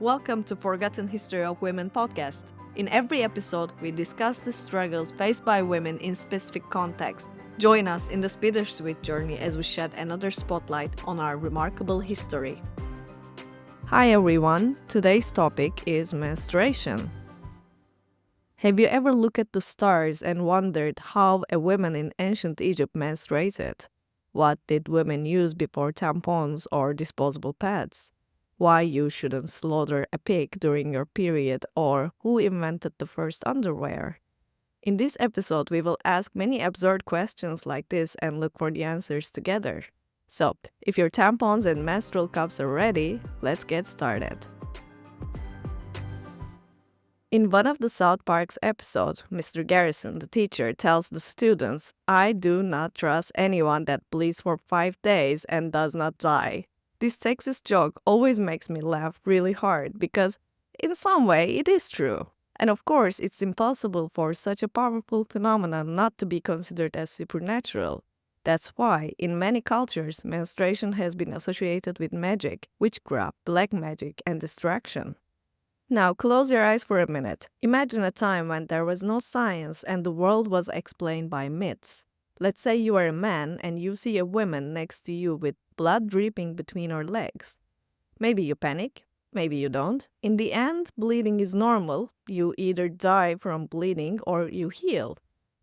Welcome to Forgotten History of Women podcast. In every episode, we discuss the struggles faced by women in specific contexts. Join us in this bittersweet journey as we shed another spotlight on our remarkable history. Hi everyone, today's topic is menstruation. Have you ever looked at the stars and wondered how a woman in ancient Egypt menstruated? What did women use before tampons or disposable pads? Why you shouldn't slaughter a pig during your period, or who invented the first underwear? In this episode, we will ask many absurd questions like this and look for the answers together. So, if your tampons and menstrual cups are ready, let's get started. In one of the South Park's episodes, Mr. Garrison, the teacher, tells the students, "I do not trust anyone that bleeds for 5 days and does not die." This sexist joke always makes me laugh really hard because, in some way, it is true. And of course, it's impossible for such a powerful phenomenon not to be considered as supernatural. That's why, in many cultures, menstruation has been associated with magic, witchcraft, black magic, and distraction. Now, close your eyes for a minute. Imagine a time when there was no science and the world was explained by myths. Let's say you are a man and you see a woman next to you with blood dripping between her legs. Maybe you panic, maybe you don't. In the end, bleeding is normal. You either die from bleeding or you heal.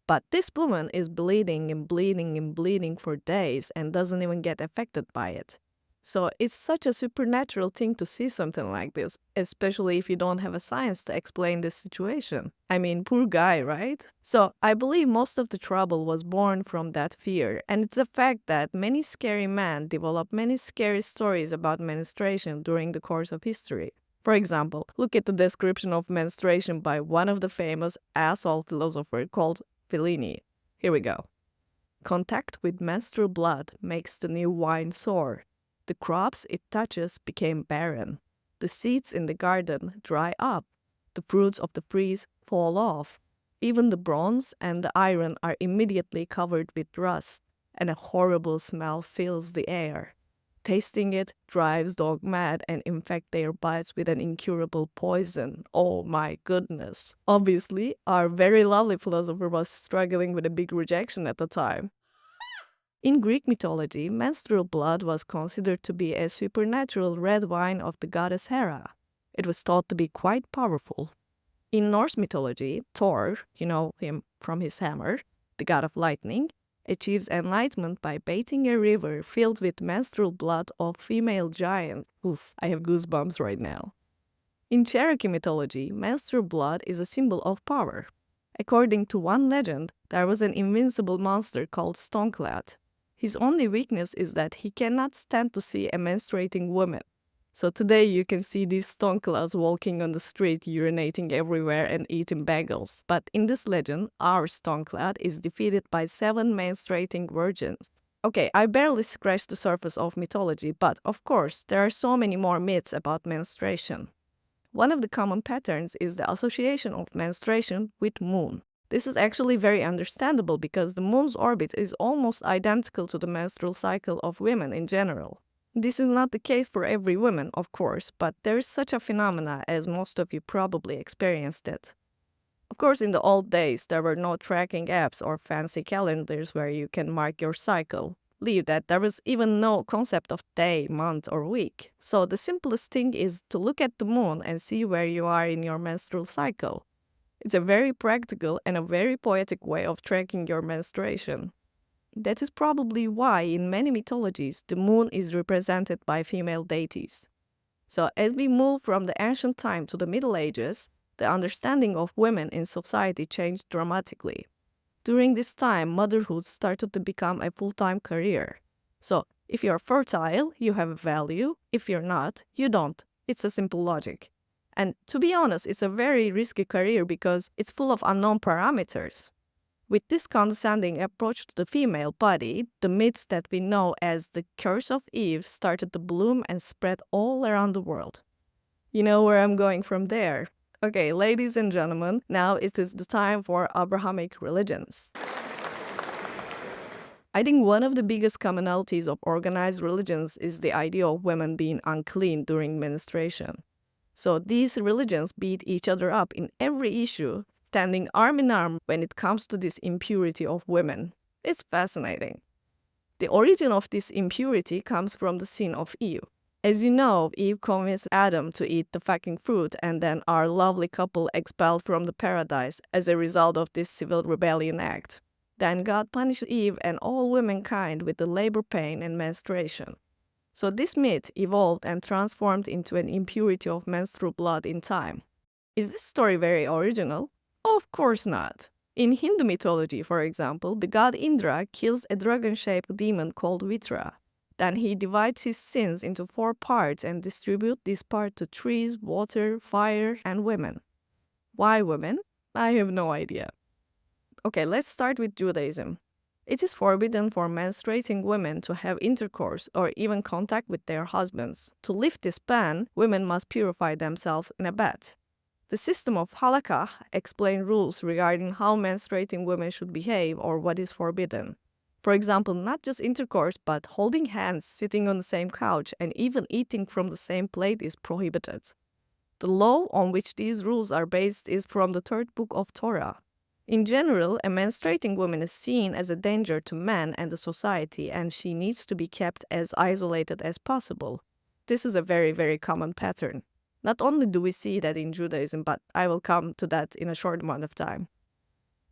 But this woman is bleeding and bleeding and bleeding for days and doesn't even get affected by it. So it's such a supernatural thing to see something like this, especially if you don't have a science to explain this situation. I mean, poor guy, right? So I believe most of the trouble was born from that fear, and it's a fact that many scary men developed many scary stories about menstruation during the course of history. For example, look at the description of menstruation by one of the famous asshole philosophers called Fellini. Here we go. Contact with menstrual blood makes the new wine sour. The crops it touches became barren. The seeds in the garden dry up. The fruits of the trees fall off. Even the bronze and the iron are immediately covered with rust, and a horrible smell fills the air. Tasting it drives dogs mad and infects their bodies with an incurable poison. Oh my goodness. Obviously, our very lovely philosopher was struggling with a big rejection at the time. In Greek mythology, menstrual blood was considered to be a supernatural red wine of the goddess Hera. It was thought to be quite powerful. In Norse mythology, Thor, you know him from his hammer, the god of lightning, achieves enlightenment by bathing a river filled with menstrual blood of female giants. Oof, I have goosebumps right now. In Cherokee mythology, menstrual blood is a symbol of power. According to one legend, there was an invincible monster called Stoneclad. His only weakness is that he cannot stand to see a menstruating woman. So today you can see these Stoneclads walking on the street, urinating everywhere and eating bagels. But in this legend, our Stoneclad is defeated by 7 menstruating virgins. Okay, I barely scratched the surface of mythology, but of course, there are so many more myths about menstruation. One of the common patterns is the association of menstruation with moon. This is actually very understandable because the moon's orbit is almost identical to the menstrual cycle of women in general. This is not the case for every woman, of course, but there is such a phenomena as most of you probably experienced it. Of course, in the old days, there were no tracking apps or fancy calendars where you can mark your cycle. Leave that, there was even no concept of day, month, or week. So the simplest thing is to look at the moon and see where you are in your menstrual cycle. It's a very practical and a very poetic way of tracking your menstruation. That is probably why in many mythologies the moon is represented by female deities. So as we move from the ancient time to the Middle Ages, the understanding of women in society changed dramatically. During this time, motherhood started to become a full-time career. So if you're fertile, you have a value. If you're not, you don't. It's a simple logic. And to be honest, it's a very risky career because it's full of unknown parameters. With this condescending approach to the female body, the myths that we know as the Curse of Eve started to bloom and spread all around the world. You know where I'm going from there? Okay, ladies and gentlemen, now it is the time for Abrahamic religions. I think one of the biggest commonalities of organized religions is the idea of women being unclean during menstruation. So these religions beat each other up in every issue, standing arm in arm when it comes to this impurity of women. It's fascinating. The origin of this impurity comes from the sin of Eve. As you know, Eve convinced Adam to eat the fucking fruit, and then our lovely couple expelled from the paradise as a result of this civil rebellion act. Then God punished Eve and all womankind with the labor pain and menstruation. So this myth evolved and transformed into an impurity of menstrual blood in time. Is this story very original? Of course not. In Hindu mythology, for example, the god Indra kills a dragon-shaped demon called Vitra. Then he divides his sins into 4 parts and distributes these parts to trees, water, fire, and women. Why women? I have no idea. Okay, let's start with Judaism. It is forbidden for menstruating women to have intercourse or even contact with their husbands. To lift this ban, women must purify themselves in a bath. The system of halakha explains rules regarding how menstruating women should behave or what is forbidden. For example, not just intercourse, but holding hands, sitting on the same couch, and even eating from the same plate is prohibited. The law on which these rules are based is from the 3rd book of Torah. In general, a menstruating woman is seen as a danger to man and the society, and she needs to be kept as isolated as possible. This is a very, very common pattern. Not only do we see that in Judaism, but I will come to that in a short amount of time.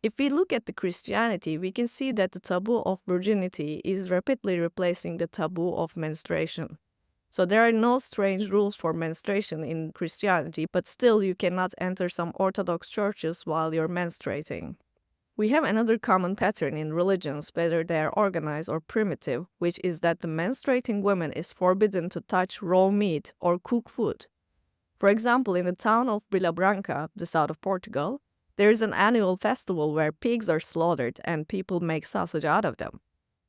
If we look at the Christianity, we can see that the taboo of virginity is rapidly replacing the taboo of menstruation. So there are no strange rules for menstruation in Christianity, but still you cannot enter some Orthodox churches while you're menstruating. We have another common pattern in religions, whether they are organized or primitive, which is that the menstruating woman is forbidden to touch raw meat or cook food. For example, in the town of Vila Branca, the south of Portugal, there is an annual festival where pigs are slaughtered and people make sausage out of them.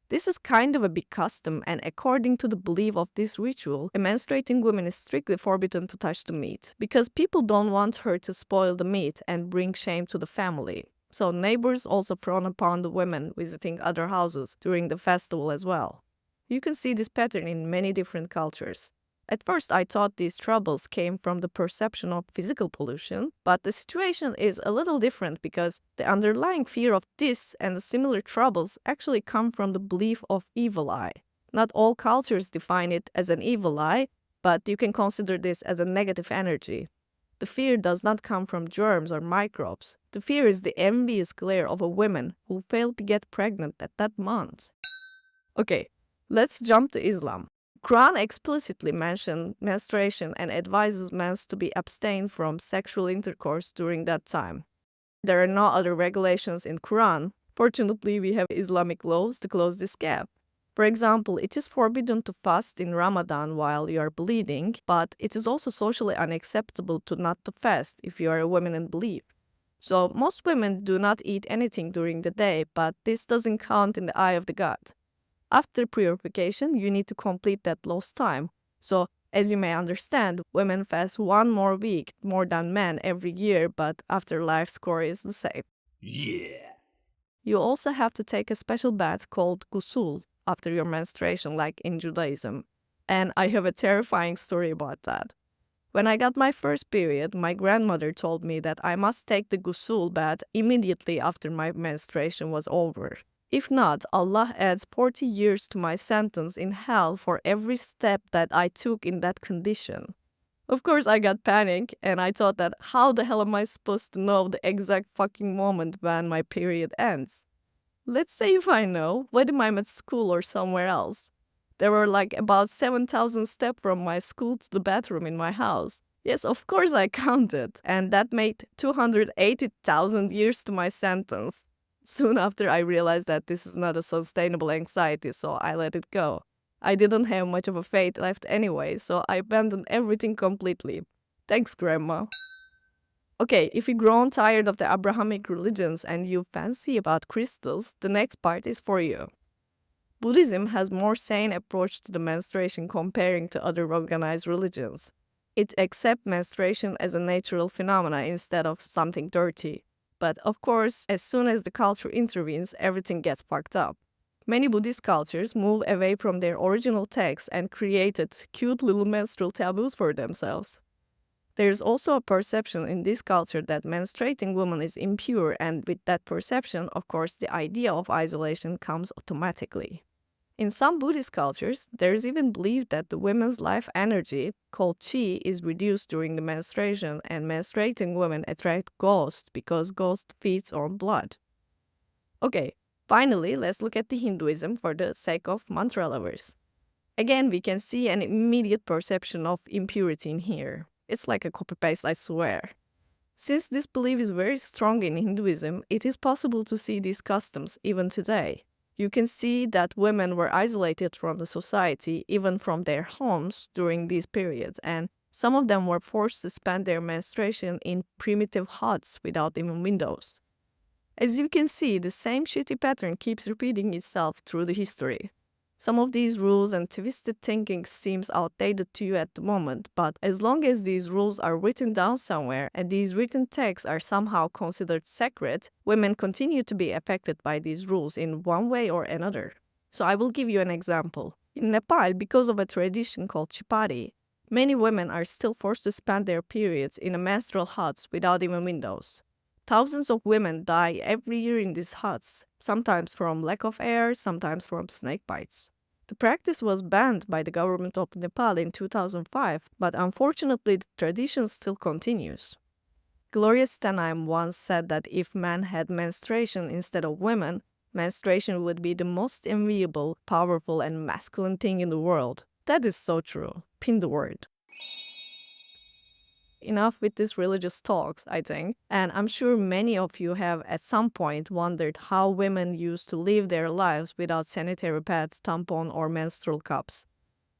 This is kind of a big custom, and according to the belief of this ritual, a menstruating woman is strictly forbidden to touch the meat, because people don't want her to spoil the meat and bring shame to the family. So neighbors also frown upon the women visiting other houses during the festival as well. You can see this pattern in many different cultures. At first, I thought these troubles came from the perception of physical pollution, but the situation is a little different because the underlying fear of this and the similar troubles actually come from the belief of evil eye. Not all cultures define it as an evil eye, but you can consider this as a negative energy. The fear does not come from germs or microbes. The fear is the envious glare of a woman who failed to get pregnant at that month. Okay, let's jump to Islam. Quran explicitly mentions menstruation and advises men to be abstain from sexual intercourse during that time. There are no other regulations in Quran. Fortunately, we have Islamic laws to close this gap. For example, it is forbidden to fast in Ramadan while you are bleeding, but it is also socially unacceptable to not to fast if you are a woman and believe. So most women do not eat anything during the day, but this doesn't count in the eye of the God. After purification, you need to complete that lost time. So, as you may understand, women fast 1 more week more than men every year, but after life score is the same. Yeah. You also have to take a special bath called ghusl after your menstruation, like in Judaism. And I have a terrifying story about that. When I got my first period, my grandmother told me that I must take the ghusl bath immediately after my menstruation was over. If not, Allah adds 40 years to my sentence in hell for every step that I took in that condition. Of course, I got panic, and I thought that how the hell am I supposed to know the exact fucking moment when my period ends? Let's say if I know, what am I at school or somewhere else? There were like about 7,000 steps from my school to the bathroom in my house. Yes, of course I counted, and that made 280,000 years to my sentence. Soon after, I realized that this is not a sustainable anxiety, so I let it go. I didn't have much of a faith left anyway, so I abandoned everything completely. Thanks, Grandma. Okay, if you've grown tired of the Abrahamic religions and you fancy about crystals, the next part is for you. Buddhism has more sane approach to the menstruation comparing to other organized religions. It accepts menstruation as a natural phenomena instead of something dirty. But of course, as soon as the culture intervenes, everything gets fucked up. Many Buddhist cultures move away from their original texts and created cute little menstrual taboos for themselves. There's also a perception in this culture that menstruating woman is impure, and with that perception, of course, the idea of isolation comes automatically. In some Buddhist cultures, there is even belief that the women's life energy, called qi, is reduced during the menstruation, and menstruating women attract ghosts because ghost feeds on blood. Okay, finally, let's look at the Hinduism for the sake of mantra lovers. Again, we can see an immediate perception of impurity in here. It's like a copy paste, I swear. Since this belief is very strong in Hinduism, it is possible to see these customs even today. You can see that women were isolated from the society, even from their homes, during these periods, and some of them were forced to spend their menstruation in primitive huts without even windows. As you can see, the same shitty pattern keeps repeating itself through the history. Some of these rules and twisted thinking seems outdated to you at the moment, but as long as these rules are written down somewhere and these written texts are somehow considered sacred, women continue to be affected by these rules in one way or another. So I will give you an example. In Nepal, because of a tradition called chipari, many women are still forced to spend their periods in a menstrual huts without even windows. Thousands of women die every year in these huts, sometimes from lack of air, sometimes from snake bites. The practice was banned by the government of Nepal in 2005, but unfortunately the tradition still continues. Gloria Steinem once said that if men had menstruation instead of women, menstruation would be the most enviable, powerful, and masculine thing in the world. That is so true. Pin the word. Enough with these religious talks, I think, and I'm sure many of you have at some point wondered how women used to live their lives without sanitary pads, tampon, or menstrual cups.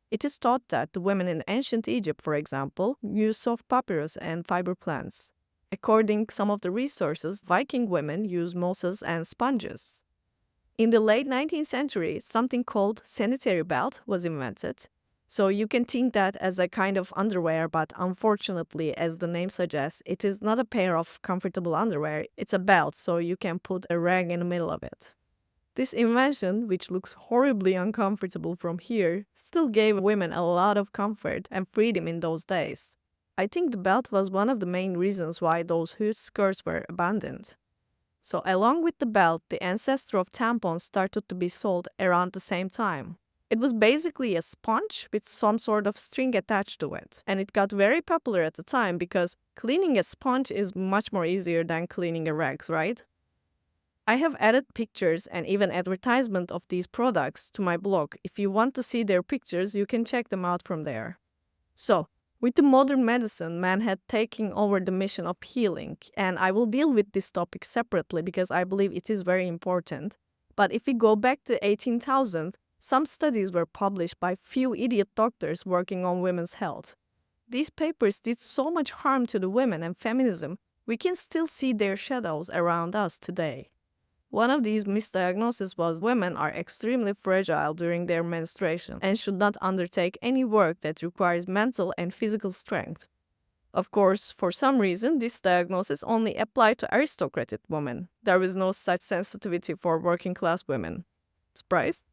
It is thought that the women in ancient Egypt, for example, used soft papyrus and fiber plants. According to some of the resources, Viking women used mosses and sponges. In the late 19th century, something called sanitary belt was invented. So you can think that as a kind of underwear, but unfortunately, as the name suggests, it is not a pair of comfortable underwear, it's a belt, so you can put a rag in the middle of it. This invention, which looks horribly uncomfortable from here, still gave women a lot of comfort and freedom in those days. I think the belt was one of the main reasons why those huge skirts were abandoned. So along with the belt, the ancestor of tampons started to be sold around the same time. It was basically a sponge with some sort of string attached to it, and it got very popular at the time because cleaning a sponge is much more easier than cleaning a rag, right? I have added pictures and even advertisement of these products to my blog. If you want to see their pictures, you can check them out from there. So, with the modern medicine, man had taken over the mission of healing, and I will deal with this topic separately because I believe it is very important. But if we go back to 18,000, some studies were published by few idiot doctors working on women's health. These papers did so much harm to the women and feminism, we can still see their shadows around us today. One of these misdiagnoses was women are extremely fragile during their menstruation and should not undertake any work that requires mental and physical strength. Of course, for some reason, this diagnosis only applied to aristocratic women. There was no such sensitivity for working class women. Surprise?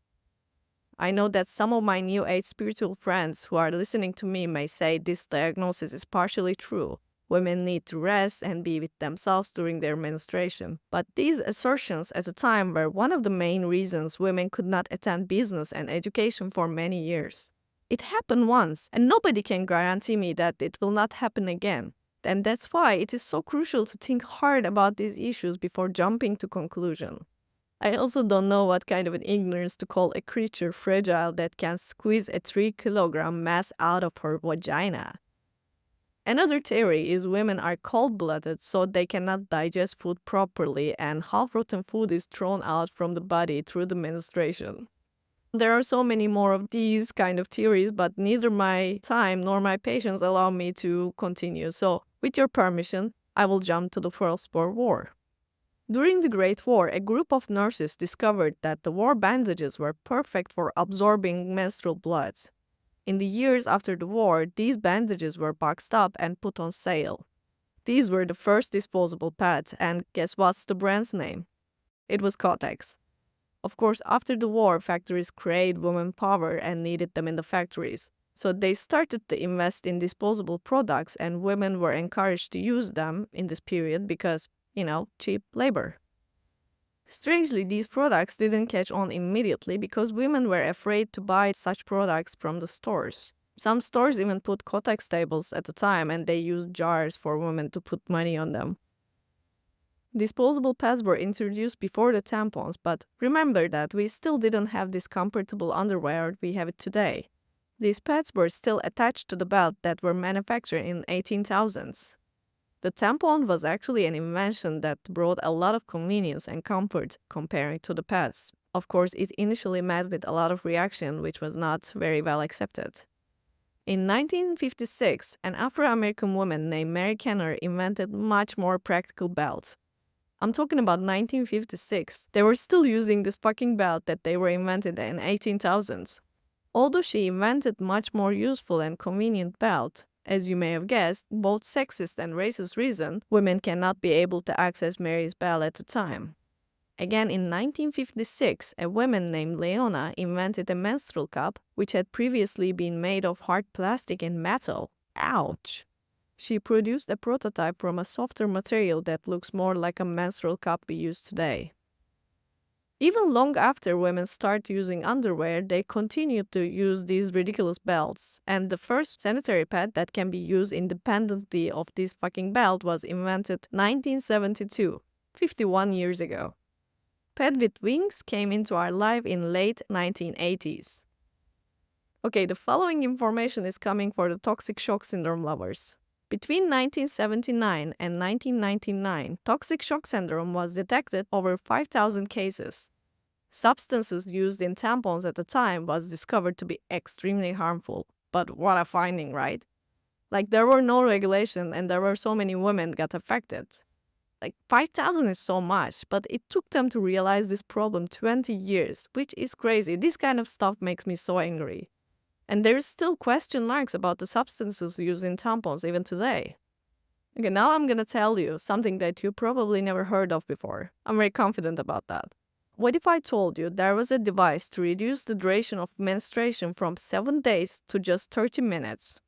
I know that some of my new age spiritual friends who are listening to me may say this diagnosis is partially true. Women need to rest and be with themselves during their menstruation. But these assertions at the time were one of the main reasons women could not attend business and education for many years. It happened once, and nobody can guarantee me that it will not happen again. And that's why it is so crucial to think hard about these issues before jumping to conclusion. I also don't know what kind of an ignorance to call a creature fragile that can squeeze a 3-kilogram mass out of her vagina. Another theory is women are cold-blooded so they cannot digest food properly and half-rotten food is thrown out from the body through the menstruation. There are so many more of these kind of theories, but neither my time nor my patience allow me to continue. So, with your permission, I will jump to the First World War. During the Great War, a group of nurses discovered that the war bandages were perfect for absorbing menstrual blood. In the years after the war, these bandages were boxed up and put on sale. These were the first disposable pads, and guess what's the brand's name? It was Kotex. Of course, after the war, factories craved women power and needed them in the factories. So they started to invest in disposable products, and women were encouraged to use them in this period because, cheap labor. Strangely, these products didn't catch on immediately because women were afraid to buy such products from the stores. Some stores even put Kotex tables at the time, and they used jars for women to put money on them. Disposable pads were introduced before the tampons, but remember that we still didn't have this comfortable underwear we have it today. These pads were still attached to the belt that were manufactured in 18,000s. The tampon was actually an invention that brought a lot of convenience and comfort comparing to the pads. Of course, it initially met with a lot of reaction, which was not very well accepted. In 1956, an Afro-American woman named Mary Kenner invented much more practical belt. I'm talking about 1956. They were still using this fucking belt that they were invented in 18,000s. Although she invented much more useful and convenient belt, as you may have guessed, both sexist and racist reasons, women cannot be able to access Mary's belt at the time. Again, in 1956, a woman named Leona invented a menstrual cup, which had previously been made of hard plastic and metal. Ouch! She produced a prototype from a softer material that looks more like a menstrual cup we use today. Even long after women started using underwear, they continued to use these ridiculous belts, and the first sanitary pad that can be used independently of this fucking belt was invented 1972, 51 years ago. Pad with wings came into our life in late 1980s. Okay, the following information is coming for the toxic shock syndrome lovers. Between 1979 and 1999, toxic shock syndrome was detected over 5,000 cases. Substances used in tampons at the time was discovered to be extremely harmful. But what a finding, right? Like, there were no regulation and there were so many women got affected. Like, 5,000 is so much, but it took them to realize this problem 20 years, which is crazy. This kind of stuff makes me so angry. And there's still question marks about the substances used in tampons even today. Okay, now I'm gonna tell you something that you probably never heard of before. I'm very confident about that. What if I told you there was a device to reduce the duration of menstruation from 7 days to just 30 minutes?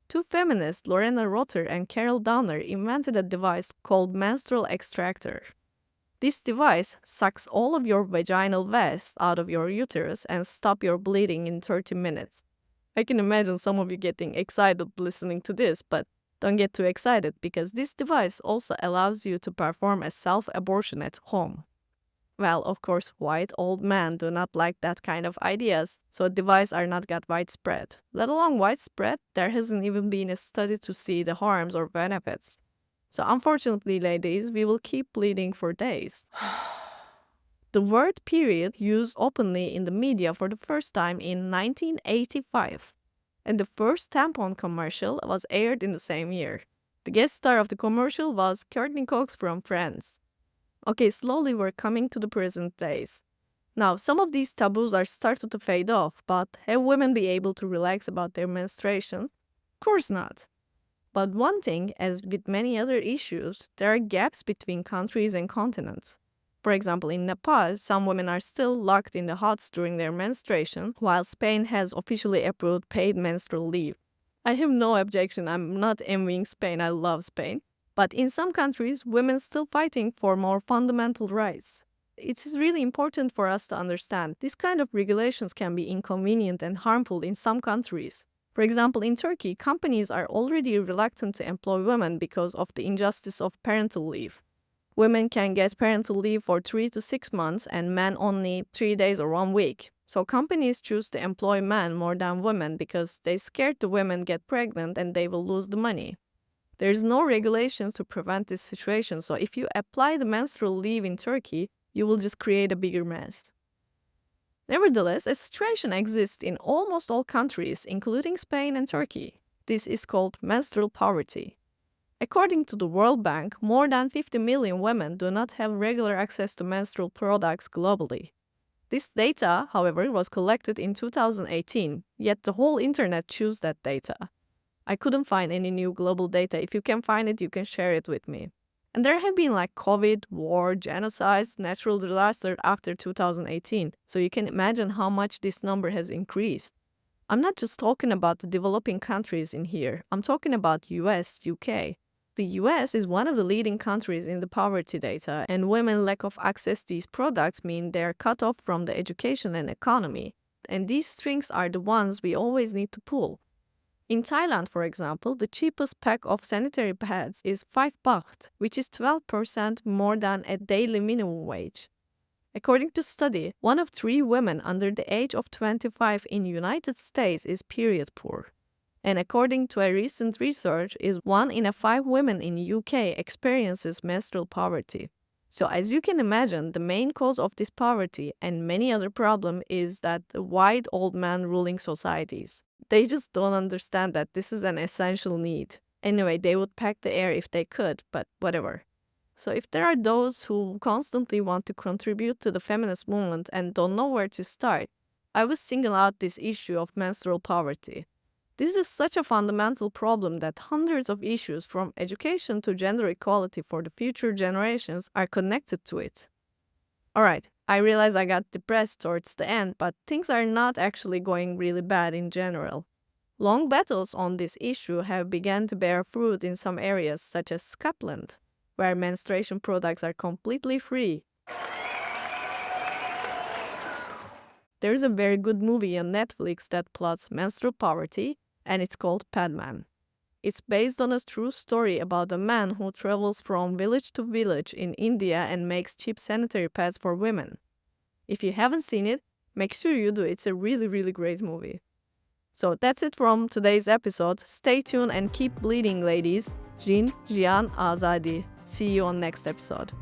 Two feminists, Lorena Rotter and Carol Downer, invented a device called Menstrual Extractor. This device sucks all of your vaginal waste out of your uterus and stops your bleeding in 30 minutes. I can imagine some of you getting excited listening to this, but don't get too excited because this device also allows you to perform a self-abortion at home. Well, of course, white old men do not like that kind of ideas, so devices are not that widespread. Let alone widespread, there hasn't even been a study to see the harms or benefits. So unfortunately, ladies, we will keep bleeding for days. The word period used openly in the media for the first time in 1985, and the first tampon commercial was aired in the same year. The guest star of the commercial was Courtney Cox from Friends. Okay, slowly we're coming to the present days. Now, some of these taboos are starting to fade off, but have women be able to relax about their menstruation? Of course not. But one thing, as with many other issues, there are gaps between countries and continents. For example, in Nepal, some women are still locked in the huts during their menstruation, while Spain has officially approved paid menstrual leave. I have no objection, I'm not envying Spain, I love Spain. But in some countries, women are still fighting for more fundamental rights. It is really important for us to understand this kind of regulations can be inconvenient and harmful in some countries. For example, in Turkey, companies are already reluctant to employ women because of the injustice of parental leave. Women can get parental leave for 3 to 6 months and men only 3 days or 1 week. So companies choose to employ men more than women because they're scared the women get pregnant and they will lose the money. There is no regulations to prevent this situation, so if you apply the menstrual leave in Turkey, you will just create a bigger mess. Nevertheless, a situation exists in almost all countries, including Spain and Turkey. This is called menstrual poverty. According to the World Bank, more than 50 million women do not have regular access to menstrual products globally. This data, however, was collected in 2018, yet the whole internet chose that data. I couldn't find any new global data. If you can find it, you can share it with me. And there have been like COVID, war, genocides, natural disaster after 2018, so you can imagine how much this number has increased. I'm not just talking about the developing countries in here. I'm talking about US, UK. The US is one of the leading countries in the poverty data, and women's lack of access to these products mean they're cut off from the education and economy. And these strings are the ones we always need to pull. In Thailand, for example, the cheapest pack of sanitary pads is 5 baht, which is 12% more than a daily minimum wage. According to study, 1 of 3 women under the age of 25 in United States is period poor. And according to a recent research, is 1 in 5 women in UK experiences menstrual poverty. So as you can imagine, the main cause of this poverty and many other problems is that the white old man ruling societies. They just don't understand that this is an essential need. Anyway, they would pack the air if they could, but whatever. So if there are those who constantly want to contribute to the feminist movement and don't know where to start, I would single out this issue of menstrual poverty. This is such a fundamental problem that hundreds of issues from education to gender equality for the future generations are connected to it. Alright, I realize I got depressed towards the end, but things are not actually going really bad in general. Long battles on this issue have begun to bear fruit in some areas such as Scotland, where menstruation products are completely free. There's a very good movie on Netflix that plots menstrual poverty, and it's called Padman. It's based on a true story about a man who travels from village to village in India and makes cheap sanitary pads for women. If you haven't seen it, make sure you do. It's a really, really great movie. So that's it from today's episode. Stay tuned and keep bleeding, ladies. Jin, Jian, Azadi. See you on next episode.